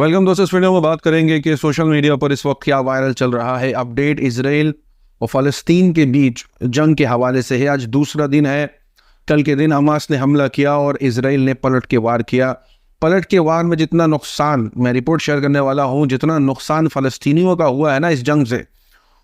Welcome दोस्तों। इस video में बात करेंगे कि सोशल मीडिया पर इस वक्त क्या वायरल चल रहा है। अपडेट इजराइल और फ़लस्तीन के बीच जंग के हवाले से है। आज दूसरा दिन है। कल के दिन हमास ने हमला किया और इजराइल ने पलट के वार किया। पलट के वार में जितना नुकसान, मैं रिपोर्ट शेयर करने वाला हूँ, जितना नुकसान फ़लस्तीनियों का हुआ है ना इस जंग से,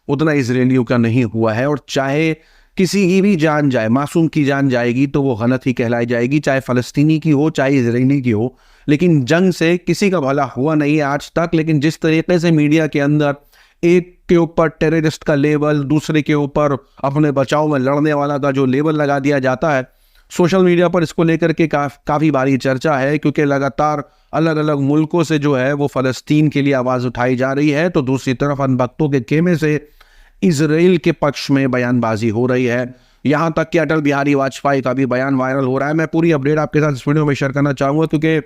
उतना इजरायलियों का नहीं हुआ है। और चाहे किसी की भी जान जाए, मासूम की जान जाएगी तो वो गलत ही कहलाई जाएगी, चाहे फ़लस्तीनी की हो चाहे इजरायली की हो। लेकिन जंग से किसी का भला हुआ नहीं है आज तक। लेकिन जिस तरीके से मीडिया के अंदर एक के ऊपर टेररिस्ट का लेबल, दूसरे के ऊपर अपने बचाव में लड़ने वाला का जो लेबल लगा दिया जाता है, सोशल मीडिया पर इसको लेकर के काफ़ी भारी चर्चा है। क्योंकि लगातार अलग अलग मुल्कों से जो है वो फ़लस्तीन के लिए आवाज़ उठाई जा रही है, तो दूसरी तरफ अनबख्तों के खेमे से इजराइल के पक्ष में बयानबाजी हो रही है। यहाँ तक कि अटल बिहारी वाजपेयी का भी बयान वायरल हो रहा है। मैं पूरी अपडेट आपके साथ इस वीडियो में शेयर करना चाहूँगा, क्योंकि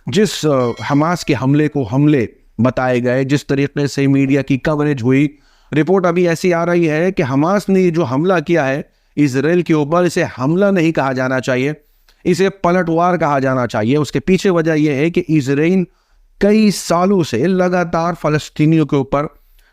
जिस हमास के हमले को हमले बताए गए, जिस तरीके से मीडिया की कवरेज हुई, रिपोर्ट अभी ऐसी आ रही है कि हमास ने जो हमला किया है इजराइल के ऊपर, इसे हमला नहीं कहा जाना चाहिए, इसे पलटवार कहा जाना चाहिए। उसके पीछे वजह यह है कि इजराइल कई सालों से लगातार फ़लस्तीनियों के ऊपर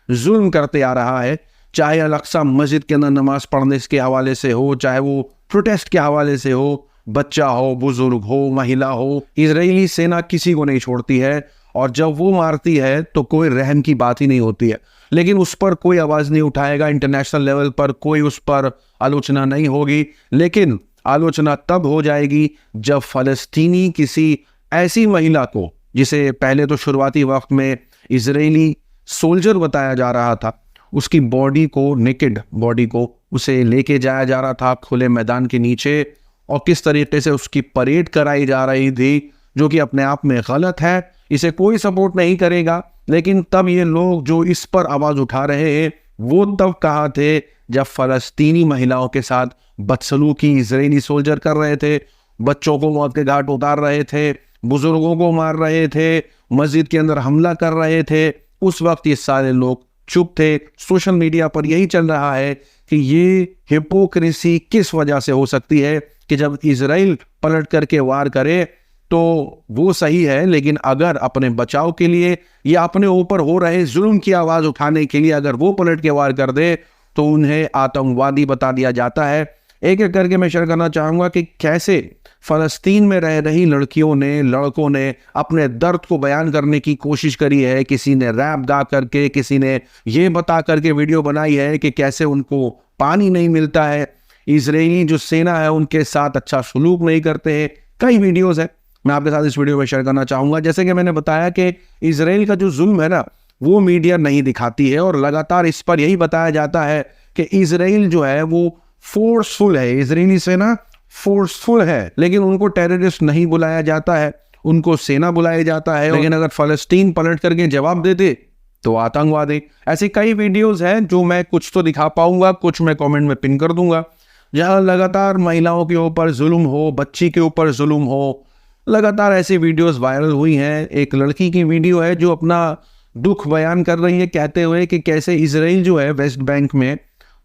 जुल्म करते आ रहा है। चाहे अल-अक्सा मस्जिद के अंदर नमाज पढ़ने के हवाले से हो, चाहे वो प्रोटेस्ट के हवाले से हो, बच्चा हो, बुजुर्ग हो, महिला हो, इजरायली सेना किसी को नहीं छोड़ती है। और जब वो मारती है तो कोई रहम की बात ही नहीं होती है। लेकिन उस पर कोई आवाज़ नहीं उठाएगा। इंटरनेशनल लेवल पर कोई उस पर आलोचना नहीं होगी। लेकिन आलोचना तब हो जाएगी जब फ़लस्तीनी किसी ऐसी महिला को, जिसे पहले तो शुरुआती वक्त में इजरायली सोल्जर बताया जा रहा था, उसकी बॉडी को, नेकेड बॉडी को उसे लेके जाया जा रहा था खुले मैदान के नीचे, और किस तरीके से उसकी परेड कराई जा रही थी, जो कि अपने आप में गलत है। इसे कोई सपोर्ट नहीं करेगा। लेकिन तब ये लोग जो इस पर आवाज़ उठा रहे हैं, वो तब कहाँ थे जब फ़लस्तीनी महिलाओं के साथ बदसलूकी इजरायली सोल्जर कर रहे थे, बच्चों को मौत के घाट उतार रहे थे, बुजुर्गों को मार रहे थे, मस्जिद के अंदर हमला कर रहे थे। उस वक्त ये सारे लोग चुप थे। सोशल मीडिया पर यही चल रहा है कि ये हिपोक्रेसी किस वजह से हो सकती है कि जब इजराइल पलट करके वार करे तो वो सही है, लेकिन अगर अपने बचाव के लिए या अपने ऊपर हो रहे जुल्म की आवाज़ उठाने के लिए अगर वो पलट के वार कर दे तो उन्हें आतंकवादी बता दिया जाता है। एक एक करके मैं शेयर करना चाहूँगा कि कैसे फ़लस्तीन में रह रही लड़कियों ने, लड़कों ने अपने दर्द को बयान करने की कोशिश करी है। किसी ने रैप गा करके, किसी ने ये बता करके वीडियो बनाई है कि कैसे उनको पानी नहीं मिलता है, इजरायली जो सेना है उनके साथ अच्छा सलूक नहीं करते हैं। कई वीडियोज़ हैं, मैं आपके साथ इस वीडियो में शेयर करना चाहूँगा। जैसे कि मैंने बताया कि इजराइल का जो जुल्म है ना, वो मीडिया नहीं दिखाती है, और लगातार इस पर यही बताया जाता है कि इजराइल जो है वो फोर्सफुल है, इजरायली सेना फोर्सफुल है। लेकिन उनको टेररिस्ट नहीं बुलाया जाता है, उनको सेना बुलाया जाता है। लेकिन अगर फ़लस्तीन पलट करके जवाब देते तो आतंकवादी। ऐसे कई वीडियोज़ हैं जो मैं कुछ तो दिखा पाऊंगा, कुछ मैं कमेंट में पिन कर दूंगा, जहां लगातार महिलाओं के ऊपर जुल्म हो, बच्ची के ऊपर जुल्म हो। लगातार ऐसी वीडियोस वायरल हुई हैं। एक लड़की की वीडियो है जो अपना दुख बयान कर रही है, कहते हुए कि कैसे इजराइल जो है वेस्ट बैंक में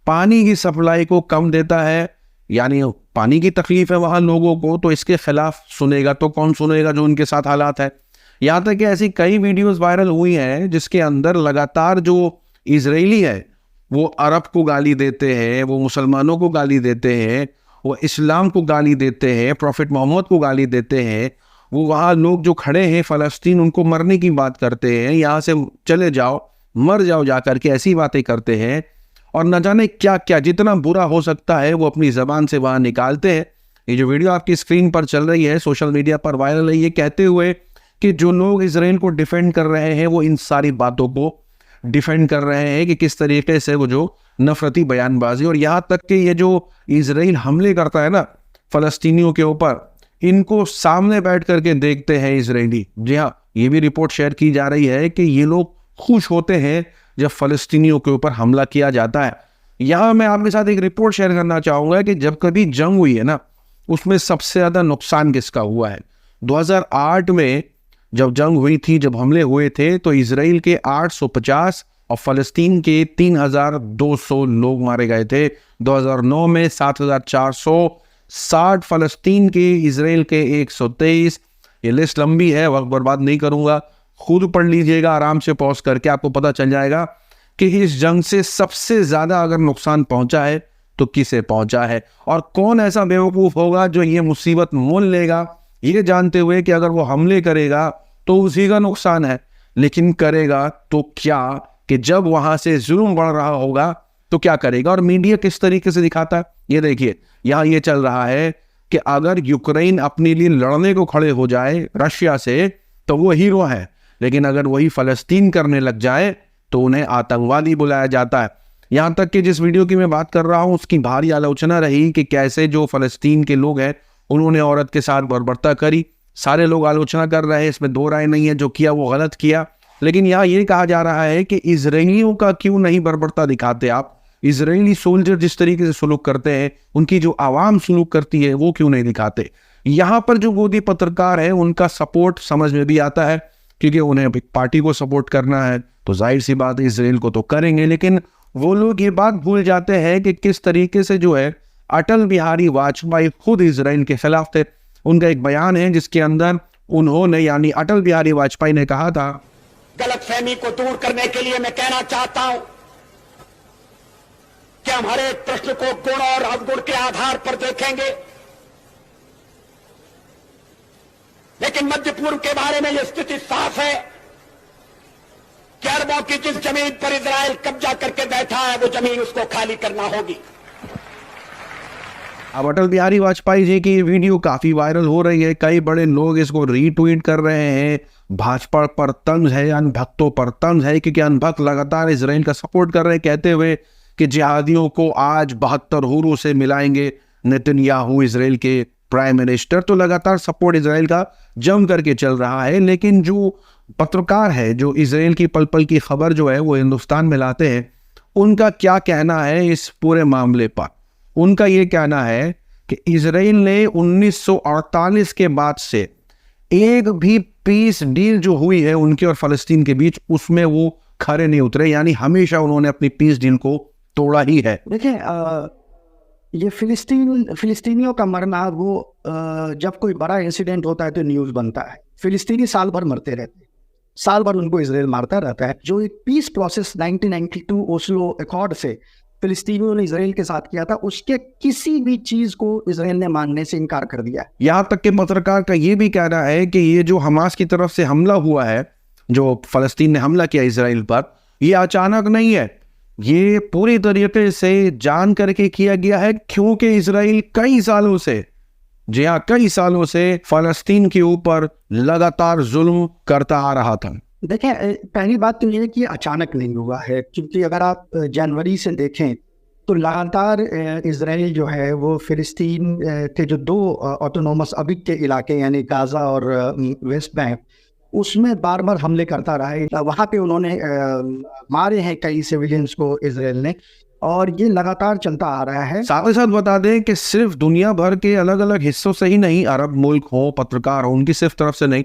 पानी की सप्लाई को कम देता है, यानी पानी की तकलीफ है वहाँ लोगों को, तो इसके खिलाफ सुनेगा तो कौन सुनेगा जो उनके साथ हालात है। यहाँ तक कि ऐसी कई वीडियोस वायरल हुई हैं जिसके अंदर लगातार जो इजरायली है वो अरब को गाली देते हैं, वो मुसलमानों को गाली देते हैं, वो इस्लाम को गाली देते हैं, प्रॉफिट मोहम्मद को गाली देते हैं। वो वहाँ लोग जो खड़े हैं फ़लस्तीन, उनको मरने की बात करते हैं, यहाँ से चले जाओ, मर जाओ जा करके ऐसी बातें करते हैं। और न जाने क्या क्या, जितना बुरा हो सकता है वो अपनी ज़बान से वहाँ निकालते हैं। ये जो वीडियो आपकी स्क्रीन पर चल रही है, सोशल मीडिया पर वायरल है, ये कहते हुए कि जो लोग इजराइल को डिफेंड कर रहे हैं वो इन सारी बातों को डिफेंड कर रहे हैं कि किस तरीके से वो जो नफरती बयानबाजी, और यहाँ तक कि ये जो इजराइल हमले करता है ना फ़लस्तीनियों के ऊपर, इनको सामने बैठ करके देखते हैं इजरायली। जी हाँ, ये भी रिपोर्ट शेयर की जा रही है कि ये लोग खुश होते हैं जब फ़लस्तीनियों के ऊपर हमला किया जाता है। यहाँ मैं आपके साथ एक रिपोर्ट शेयर करना चाहूँगा कि जब कभी जंग हुई है ना, उसमें सबसे ज़्यादा नुकसान किसका हुआ है। 2008 में जब जंग हुई थी, जब हमले हुए थे, तो इजराइल के 850 और फ़लस्तीन के 3200 लोग मारे गए थे। 2009 में 7460 फ़लस्तीन के, इजराइल के 123। ये लिस्ट लंबी है, वक्त बर्बाद नहीं करूँगा। खुद पढ़ लीजिएगा आराम से पॉज करके, आपको पता चल जाएगा कि इस जंग से सबसे ज्यादा अगर नुकसान पहुंचा है तो किसे पहुंचा है, और कौन ऐसा बेवकूफ होगा जो ये मुसीबत मोल लेगा ये जानते हुए कि अगर वो हमले करेगा तो उसी का नुकसान है, लेकिन करेगा तो क्या, कि जब वहां से जुल्म बढ़ रहा होगा तो क्या करेगा। और मीडिया किस तरीके से दिखाता है ये देखिए, यहाँ ये चल रहा है कि अगर यूक्रेन अपने लिए लड़ने को खड़े हो जाए रशिया से तो वो हीरो है, लेकिन अगर वही फलस्तीन करने लग जाए तो उन्हें आतंकवादी बुलाया जाता है। यहाँ तक कि जिस वीडियो की मैं बात कर रहा हूँ उसकी भारी आलोचना रही कि कैसे जो फलस्तीन के लोग हैं उन्होंने औरत के साथ बर्बरता करी। सारे लोग आलोचना कर रहे हैं, इसमें दो राय नहीं है, जो किया वो गलत किया। लेकिन यहाँ ये कहा जा रहा है कि इजरायलियों का क्यों नहीं बर्बरता दिखाते आप, इजरायली सोल्जर जिस तरीके से सुलूक करते हैं, उनकी जो आवाम सुलूक करती है वो क्यों नहीं दिखाते। यहाँ पर जो गोदी पत्रकार है उनका सपोर्ट समझ में भी आता है, क्योंकि उन्हें पार्टी को सपोर्ट करना है तो जाहिर सी बात है इसराइल को तो करेंगे। लेकिन वो लोग ये बात भूल जाते हैं कि किस तरीके से जो है अटल बिहारी वाजपेयी खुद इसराइल के खिलाफ थे। उनका एक बयान है जिसके अंदर उन्होंने यानी अटल बिहारी वाजपेयी ने कहा था, गलतफहमी को दूर करने के लिए मैं कहना चाहता हूं कि हम हर एक प्रश्न को गुण और अवगुण के आधार पर देखेंगे, लेकिन मध्य पूर्व के बारे में यह स्थिति साफ है कि अरबों की जिस जमीन पर इजराइल कब्जा करके बैठा है वो जमीन उसको खाली करना होगी। अब अटल बिहारी वाजपेयी जी की वीडियो काफी वायरल हो रही है, कई बड़े लोग इसको रीट्वीट कर रहे हैं। भाजपा पर तंज है, अनभक्तों पर तंज है, क्योंकि अनभक्त लगातार इजराइल का सपोर्ट कर रहे हैं, कहते हुए कि जिहादियों को आज 72 हुरों से मिलाएंगे नेतन्याहू इजराइल के प्राइम मिनिस्टर। तो लगातार सपोर्ट इजराइल का जम करके चल रहा है। लेकिन जो पत्रकार है जो इजराइल की पल पल की खबर जो है वो हिंदुस्तान में लाते हैं, उनका क्या कहना है इस पूरे मामले पर। उनका ये कहना है कि इजराइल ने 1948 के बाद से एक भी पीस डील जो हुई है उनके और फलस्तीन के बीच, उसमें वो खरे नहीं उतरे, यानी हमेशा उन्होंने अपनी पीस डील को तोड़ा ही है। देखिए, ये फिलिस्तीनियों का मरना वो जब कोई बड़ा इंसिडेंट होता है तो न्यूज़ बनता है। फिलिस्तीनी साल भर मरते रहते हैं, साल भर उनको इजराइल मारता रहता है। जो एक पीस प्रोसेस 1992 ओस्लो अकॉर्ड से फिलिस्तीनियों ने इजराइल के साथ किया था, उसके किसी भी चीज को इजराइल ने मानने से इनकार कर दिया। यहाँ तक के पत्रकार का ये भी कहना है कि ये जो हमास की तरफ से हमला हुआ है, जो फलस्तीन ने हमला किया इजराइल पर, ये अचानक नहीं है, ये पूरी तरीके से जान करके किया गया है, क्योंकि इजराइल कई सालों से, जी हाँ कई सालों से फलस्तीन के ऊपर लगातार जुल्म करता आ रहा था। देखिए, पहली बात तो ये है कि अचानक नहीं हुआ है, क्योंकि अगर आप जनवरी से देखें तो लगातार इजराइल जो है वो फिलिस्तीन के जो दो ऑटोनोमस अभी के इलाके यानी गाज़ा और वेस्ट बैंक, उसमें बार बार हमले करता रहा है। वहाँ पे उन्होंने मारे हैं कई सिविलियंस को इजराइल ने, और ये लगातार चलता आ रहा है। साथ ही साथ बता दें कि सिर्फ दुनिया भर के अलग अलग हिस्सों से ही नहीं, अरब मुल्क हो, पत्रकार हो, उनकी सिर्फ तरफ से नहीं,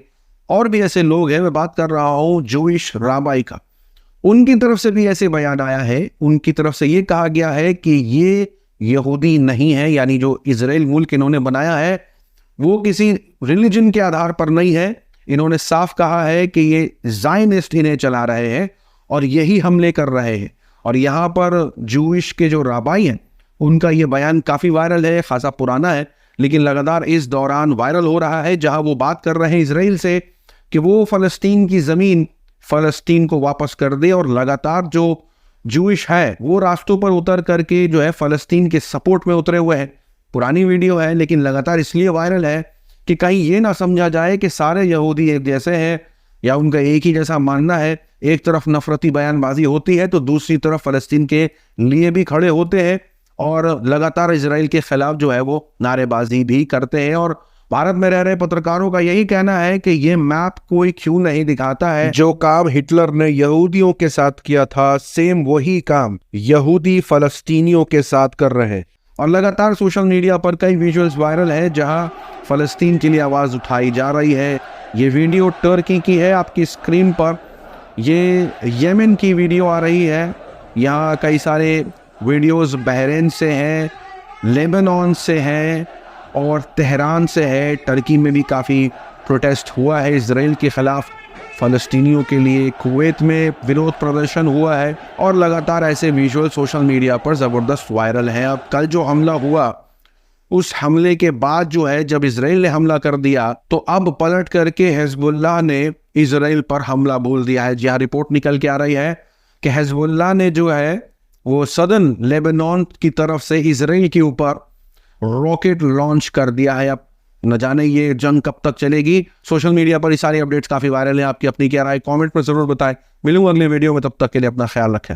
और भी ऐसे लोग हैं, मैं बात कर रहा हूँ जूइश राबाई का, उनकी तरफ से भी ऐसे बयान आया है। उनकी तरफ से ये कहा गया है कि ये यहूदी नहीं है, यानी जो इजराइल मुल्क इन्होंने बनाया है वो किसी रिलीजन के आधार पर नहीं है। इन्होंने साफ कहा है कि ये ज़ायनिस्ट इन्हें चला रहे हैं और यही हमले कर रहे हैं। और यहाँ पर जूइश के जो राबाई हैं उनका ये बयान काफ़ी वायरल है, खासा पुराना है, लेकिन लगातार इस दौरान वायरल हो रहा है, जहाँ वो बात कर रहे हैं इजराइल से कि वो फ़लस्तीन की ज़मीन फ़लस्तीन को वापस कर दे, और लगातार जो जूइश है वो रास्तों पर उतर करके जो है फ़लस्तीन के सपोर्ट में उतरे हुए हैं। पुरानी वीडियो है लेकिन लगातार इसलिए वायरल है कि कहीं ये ना समझा जाए कि सारे यहूदी एक जैसे हैं या उनका एक ही जैसा मानना है। एक तरफ नफरती बयानबाजी होती है तो दूसरी तरफ फ़लस्तीन के लिए भी खड़े होते हैं और लगातार इजराइल के खिलाफ जो है वो नारेबाजी भी करते हैं। और भारत में रह रहे पत्रकारों का यही कहना है कि ये मैप कोई क्यों नहीं दिखाता है, जो काम हिटलर ने यहूदियों के साथ किया था सेम वही काम यहूदी फ़लस्तीनियों के साथ कर रहे हैं। और लगातार सोशल मीडिया पर कई विजुअल्स वायरल है जहां फ़लस्तीन के लिए आवाज़ उठाई जा रही है। ये वीडियो टर्की की है, आपकी स्क्रीन पर ये येमेन की वीडियो आ रही है। यहाँ कई सारे वीडियोस बहरीन से हैं, लेबनान से हैं और तेहरान से है। टर्की में भी काफ़ी प्रोटेस्ट हुआ है इजराइल के ख़िलाफ़। फ़लस्तीनियों के लिए कुवैत में विरोध प्रदर्शन हुआ है और लगातार ऐसे विजुअल सोशल मीडिया पर ज़बरदस्त वायरल हैं। अब कल जो हमला हुआ, उस हमले के बाद जो है जब इजराइल ने हमला कर दिया तो अब पलट करके हिजबुल्लाह ने इजराइल पर हमला बोल दिया है। जहाँ रिपोर्ट निकल के आ रही है कि हिजबुल्लाह ने जो है वो सदर्न लेबनान की तरफ से इजराइल के ऊपर रॉकेट लॉन्च कर दिया है। अब न जाने ये जंग कब तक चलेगी। सोशल मीडिया पर ये सारी अपडेट्स काफी वायरल हैं। आपकी अपनी क्या राय कमेंट पर जरूर बताएं। मिलूंगा अगले वीडियो में, तब तक के लिए अपना ख्याल रखें।